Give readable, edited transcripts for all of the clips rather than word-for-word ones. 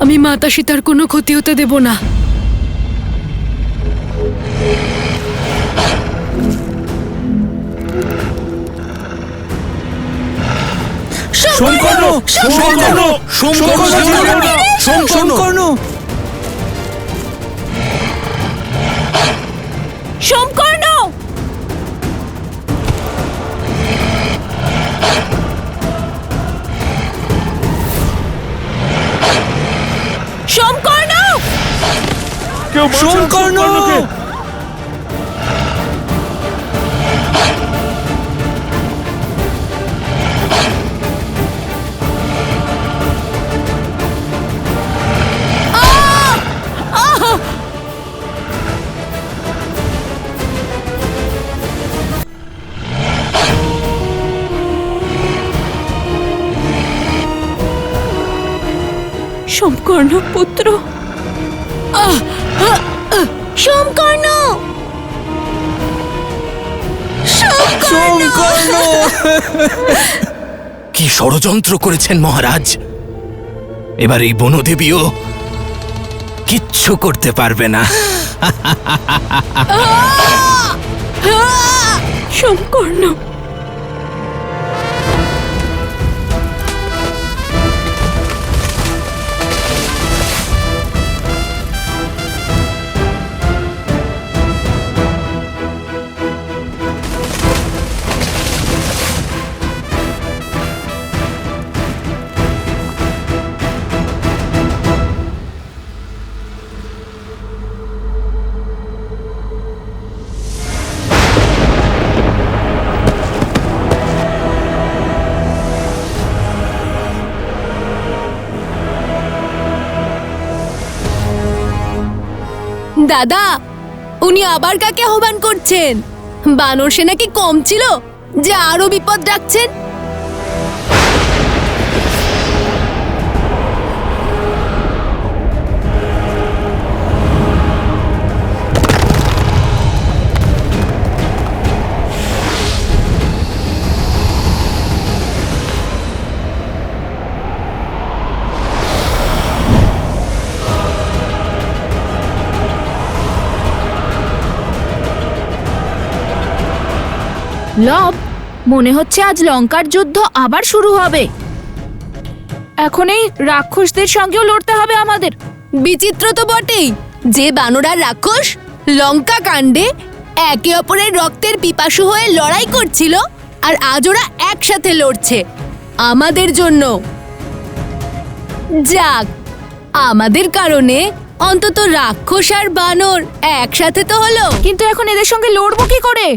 আমি মাতা সীতার কোনো ক্ষতি হতে দেব না। সোমকর্ণ! সোমকর্ণ! সোমকর্ণ! সোমকর্ণ! সোমকর্ণ! সোমকর্ণ! সোমকর্ণ! সোমকর্ণ পুত্র, সোমকর্ণ! সোমকর্ণ! কি ষড়যন্ত্র করেছেন মহারাজ! এবার এই বনদেবীও কিচ্ছু করতে পারবে না। সোমকর্ণ! দাদা, উনি আবার কাকে আহ্বান করছেন? বানর সেনা কি কম ছিল যে আরো বিপদ ডাকছেন? লব, মনে হচ্ছে আজ লঙ্কার যুদ্ধ আবার শুরু হবে। এখন এই রাক্ষসদের সঙ্গেও লড়তে হবে আমাদের। বিচিত্র তো বটেই যে বানর আর রাক্ষস লঙ্কা কাণ্ডে একে অপরের রক্তের পিপাসু হয়ে লড়াই করছিল, আর আজ ওরা একসাথে লড়ছে আমাদের জন্য। যাক, আমাদের কারণে অন্তত রাক্ষস আর বানর একসাথে তো হলো। কিন্তু এখন এদের সঙ্গে লড়বো কি করে?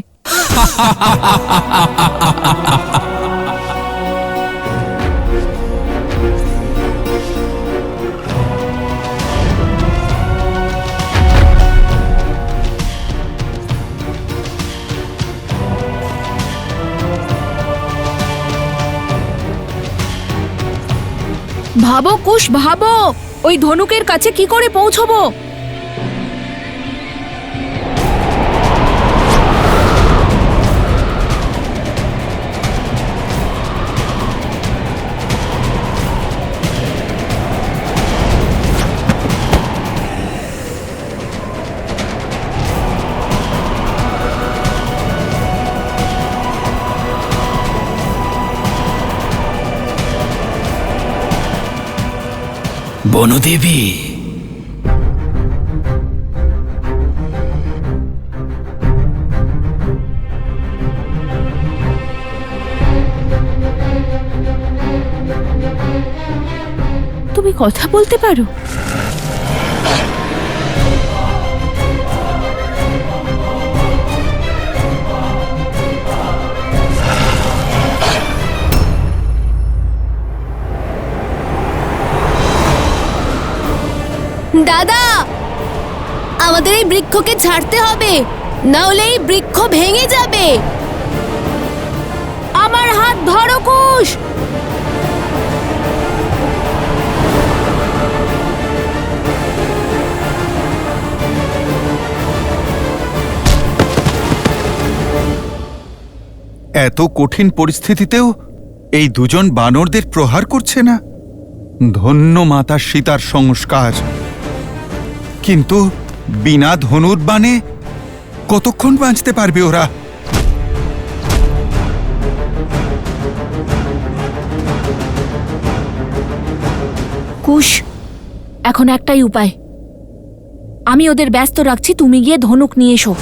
ভাবো কুশ, ভাবো ওই ধনুকের কাছে কি করে পৌঁছবো। বনদেবী, তুমি কথা বলতে পারো? দাদা, আমাদের এই বৃক্ষকে ছাড়তে হবে, না হলে এই বৃক্ষ ভেঙে যাবে। আমার হাত ধরো কুশ। এত কঠিন পরিস্থিতিতেও এই দুজন বানরদের প্রহার করছে না। ধন্য মাতা সীতার সংস্কার, কিন্তু বিনা ধনুর বাণে কতক্ষণ বাঁচতে পারবে ওরা? কুশ, এখন একটাই উপায়। আমি ওদের ব্যস্ত রাখছি, তুমি গিয়ে ধনুক নিয়ে এসো।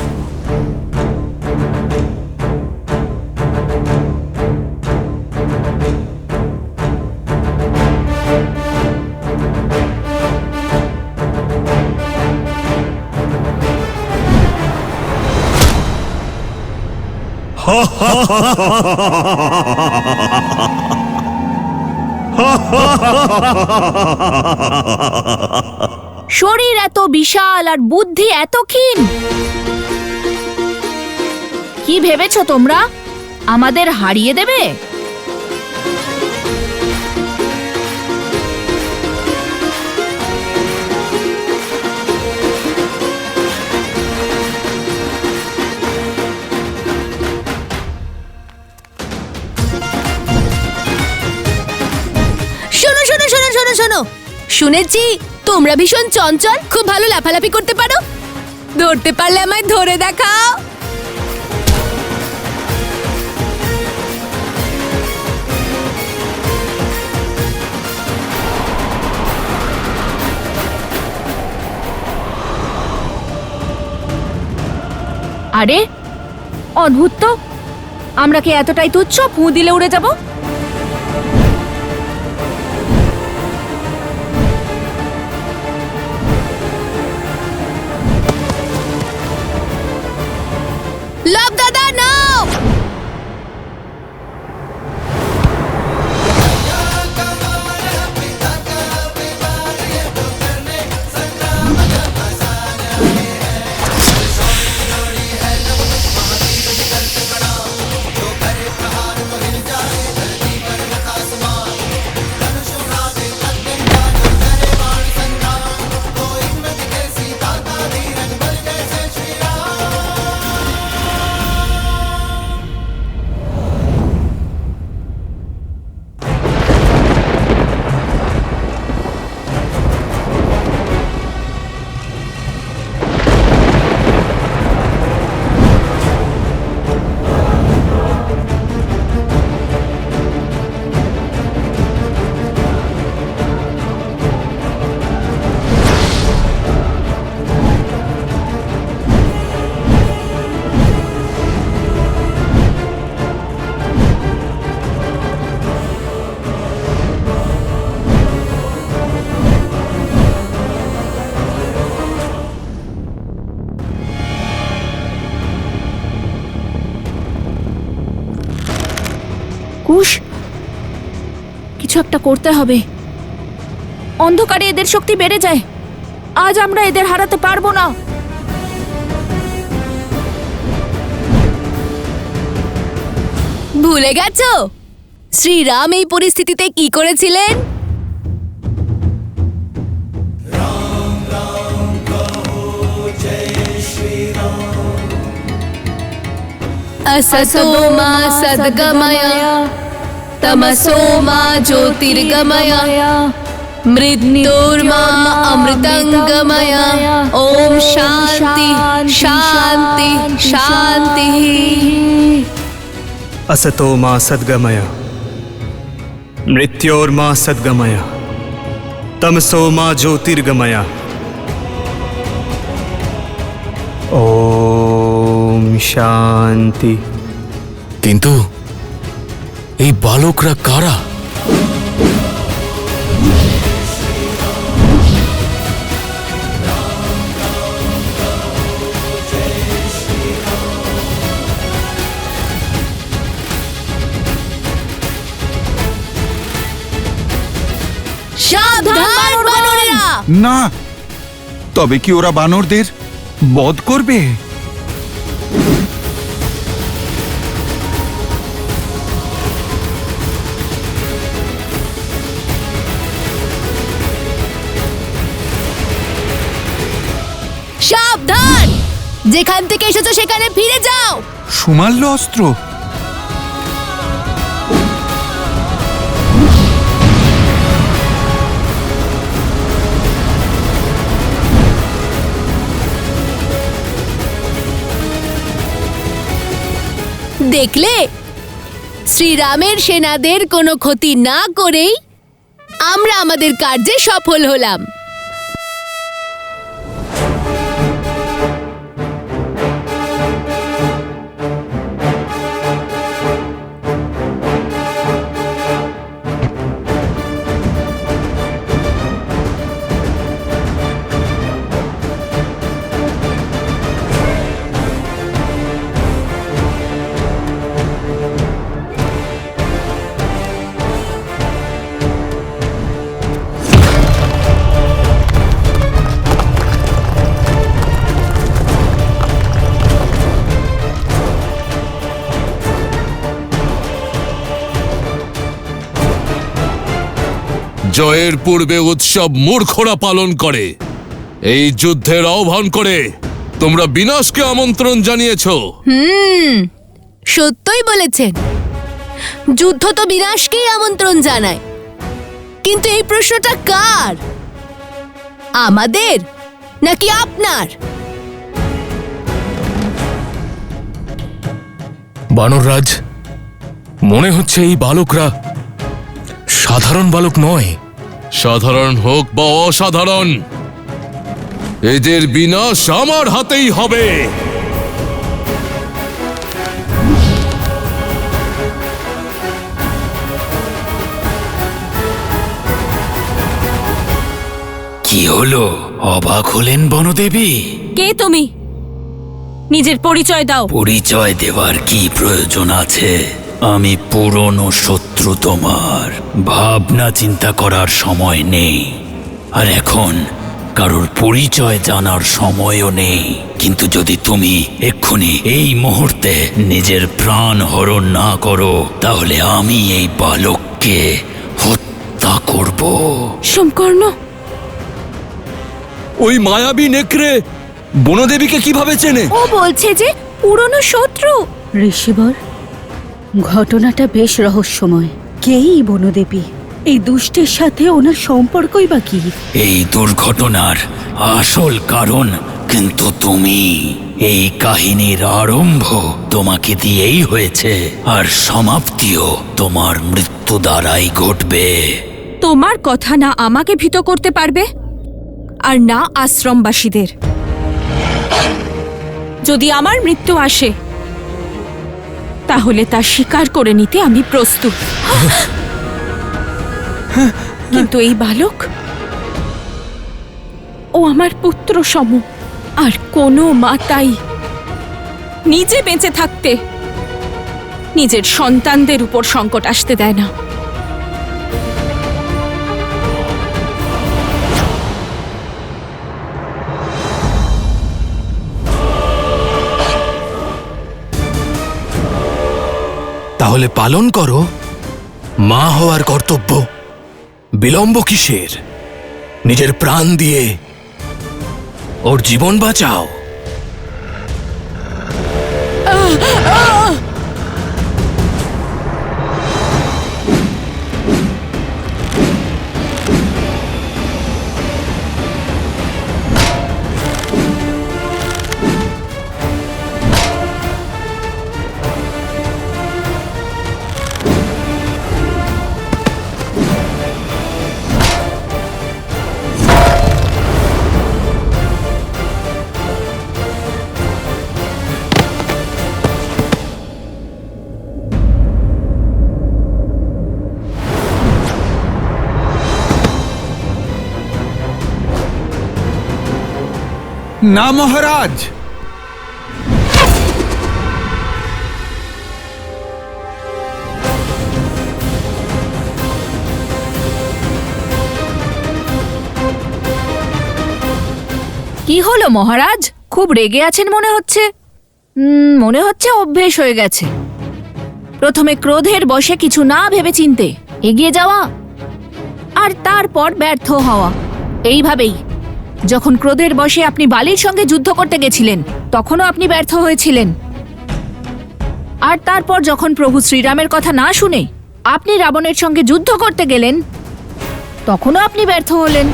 শরীর এত বিশাল আর বুদ্ধি এত ক্ষীণ। কি ভেবেছো তোমরা আমাদের হারিয়ে দেবে? শোনো শোনো শোনো শোনো শোনো, শুনেছি তোমরা ভীষণ চঞ্চল, খুব ভালো লাফালাফি করতে পারো। ধরতে পারলে আমায় ধরে দেখাও। আরে অদ্ভুত তো, আমরা কি এতটাই তুচ্ছ ফু দিলে উড়ে যাব? লাভ দাদা নাও। কুশ, কিছু একটা করতে হবে। অন্ধকারে এদের শক্তি বেড়ে যায়, আজ আমরা এদের হারাতে পারবো না। ভুলে গেছো শ্রীরাম এই পরিস্থিতিতে কি করেছিলেন? असतो मा सद्गमय तमसो मा ज्योतिर्गमय मृत्युर्मा अमृतंगमय ओम शांति शांति शांति। असतो मा सद्गमय मृत्योर्मा सद्गमय तमसो मा ज्योतिर्गमय ओम शांति। কিন্তু এই বালকরা কারা? সাবধান বানরেরা! না, তবে কি ওরা বানরদের বধ করবে? সাবধান, যেখান থেকে এসেছো সেখানে ফিরে যাও। সুমাল্য অস্ত্র? দেখলে, শ্রীরামের সেনাদের কোনো ক্ষতি না করেই আমরা আমাদের কার্যে সফল হলাম। জয়ের পূর্বে উৎসব মূর্খরা পালন করে। এই যুদ্ধের আহ্বান করে তোমরা বিনাশকে আমন্ত্রণ জানিয়েছো। সত্যই বলেছেন, যুদ্ধ তো বিনাশকেই আমন্ত্রণ জানায়। কিন্তু এই প্রশ্নটা কার? আমাদের নাকি আপনার? বানররাজ, মনে হচ্ছে এই বালকরা সাধারণ বালক নয়। সাধারণ হোক বা অসাধারণ, এদের বিনাশ আমার হাতেই হবে। কি হলো? অবাক হলেন বনদেবী? কে তুমি? নিজের পরিচয় দাও। পরিচয় দেওয়ার কি প্রয়োজন আছে? আমি পুরনো শত্রু তোমার। ভাবনা চিন্তা করার সময় নেই, আর এখন কারোর পরিচয় জানার সময়ও নেই। কিন্তু যদি তুমি এক্ষুনি এই মুহূর্তে নিজের প্রাণ হরণ না করো, তাহলে আমি এই বালককে হত্যা করব। সোমকর্ণ, ওই মায়াবী নেকড়ে বনদেবীকে কিভাবে চেনে? ও বলছে যে পুরনো শত্রু। ঋষিবর, ঘটনাটা বেশ রহস্যময়। কেই বনদেবী? এই দুষ্টের সাথে ওনার সম্পর্কই বা কি? এই দুর্ঘটনার আসল কারণ কিন্তু তুমি। এই কাহিনীর আরম্ভ তোমাকে দিয়েই হয়েছে, আর সমাপ্তিও তোমার মৃত্যু দ্বারাই ঘটবে। তোমার কথা না আমাকে ভীত করতে পারবে, আর না আশ্রমবাসীদের। যদি আমার মৃত্যু আসে, তাহলে তা স্বীকার করে নিতে আমি প্রস্তুত। কিন্তু এই বালক, ও আমার পুত্র সম, আর কোনো মাতাই নিজে বেঁচে থাকতে নিজের সন্তানদের উপর সংকট আসতে দেয় না। তাহলে পালন করো মা হওয়ার কর্তব্য। বিলম্ব কিসের? নিজের প্রাণ দিয়ে ওর জীবন বাঁচাও। না মহারাজ, কি হলো মহারাজ? খুব রেগে আছেন মনে হচ্ছে। মনে হচ্ছে অভ্যেস হয়ে গেছে। প্রথমে ক্রোধের বশে কিছু না ভেবে চিনতে এগিয়ে যাওয়া, আর তারপর ব্যর্থ হওয়া। এইভাবেই যখন ক্রোধের বশে আপনি বালির সঙ্গে যুদ্ধ করতে গেছিলেন, তখনও আপনি ব্যর্থ হয়েছিলেন। আর তারপর যখন প্রভু শ্রীরামের কথা না শুনে আপনি রাবণের সঙ্গে যুদ্ধ করতে গেলেন, তখনও আপনি ব্যর্থ হলেন।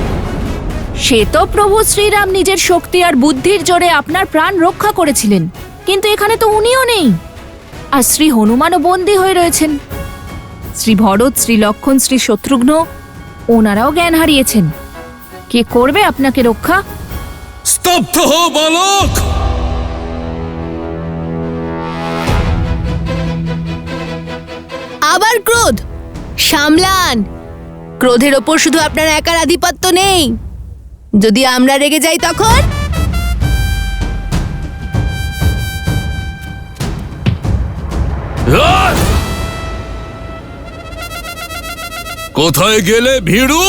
সে তো প্রভু শ্রীরাম নিজের শক্তি আর বুদ্ধির জোরে আপনার প্রাণ রক্ষা করেছিলেন, কিন্তু এখানে তো উনিও নেই। আর শ্রী হনুমানও বন্দী হয়ে রয়েছেন। শ্রী ভরত, শ্রী লক্ষণ, শ্রী শত্রুঘ্ন ওনারাও জ্ঞান হারিয়েছেন। কে করবে আপনাকে রক্ষা? স্তব্ধ হো বালক! আবার ক্রোধ! সামলান। ক্রোধের ওপর শুধু আপনার একার আধিপত্য নেই। যদি আমরা রেগে যাই তখন? কোথায় গেলে ভীরু?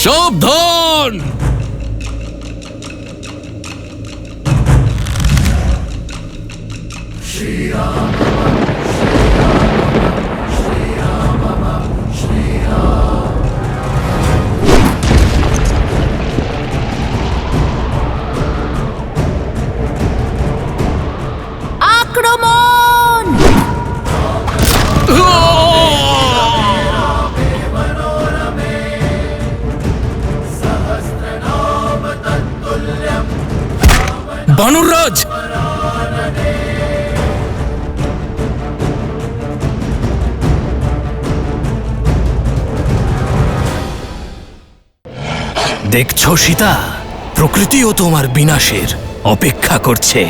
সাবধান! আক্রমণ! বানররাজ! দেখছো সীতা, প্রকৃতিও তোমার বিনাশের অপেক্ষা করছে।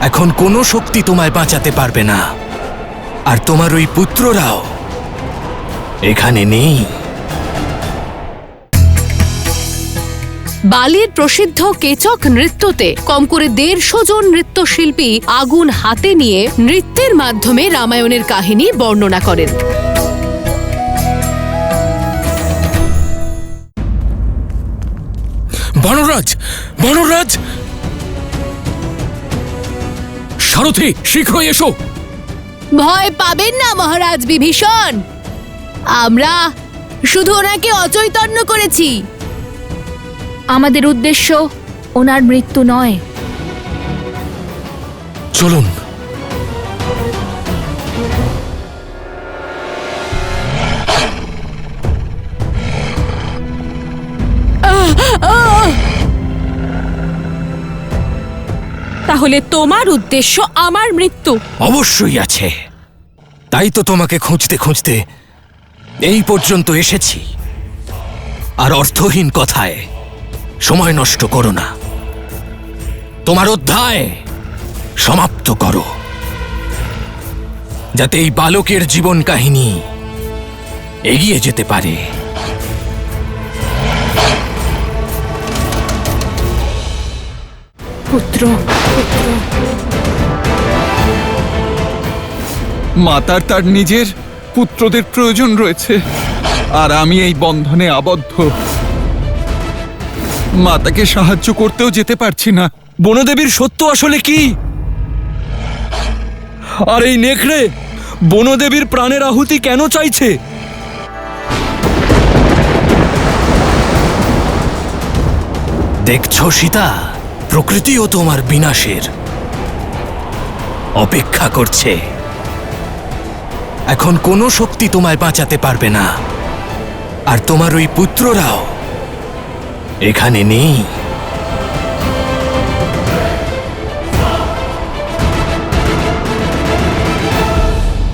এখন কোনো শক্তি তোমায় বাঁচাতে পারবে না, আর তোমার ওই পুত্ররাও এখানে নেই। বালির প্রসিদ্ধ কেচক নৃত্যতে কম করে 150 জন নৃত্যশিল্পী আগুন হাতে নিয়ে নৃত্যের মাধ্যমে রামায়ণের কাহিনী বর্ণনা করেন। বানররাজ! বানররাজ! সারথি, শীঘ্রই এসো! ভয় পাবেন না মহারাজ বিভীষণ। আমরা শুধু ওনাকে অচৈতন্য করেছি। আমাদের উদ্দেশ্য ওনার মৃত্যু নয়। চলুন। তাহলে তোমার উদ্দেশ্য আমার মৃত্যু? অবশ্যই আছে, তাই তো তোমাকে খুঁজতে খুঁজতে এই পর্যন্ত এসেছি। আর অর্থহীন কথায় সময় নষ্ট করো না। তোমার অধ্যায় সমাপ্ত করো, যাতে এই বালকের জীবন কাহিনী এগিয়ে যেতে পারে। পুত্র, মাতার তার নিজের পুত্রদের প্রয়োজন রয়েছে, আর আমি এই বন্ধনে আবদ্ধ। মাতাকে সাহায্য করতেও যেতে পারছি না। বনদেবীর সত্য আসলে কি? আর এই নেকড়ে বনদেবীর প্রাণের আহুতি কেন চাইছে? দেখছো সীতা, প্রকৃতিও তোমার বিনাশের অপেক্ষা করছে। এখন কোনো শক্তি তোমায় বাঁচাতে পারবে না, আর তোমার ওই পুত্ররাও এখানে নেই।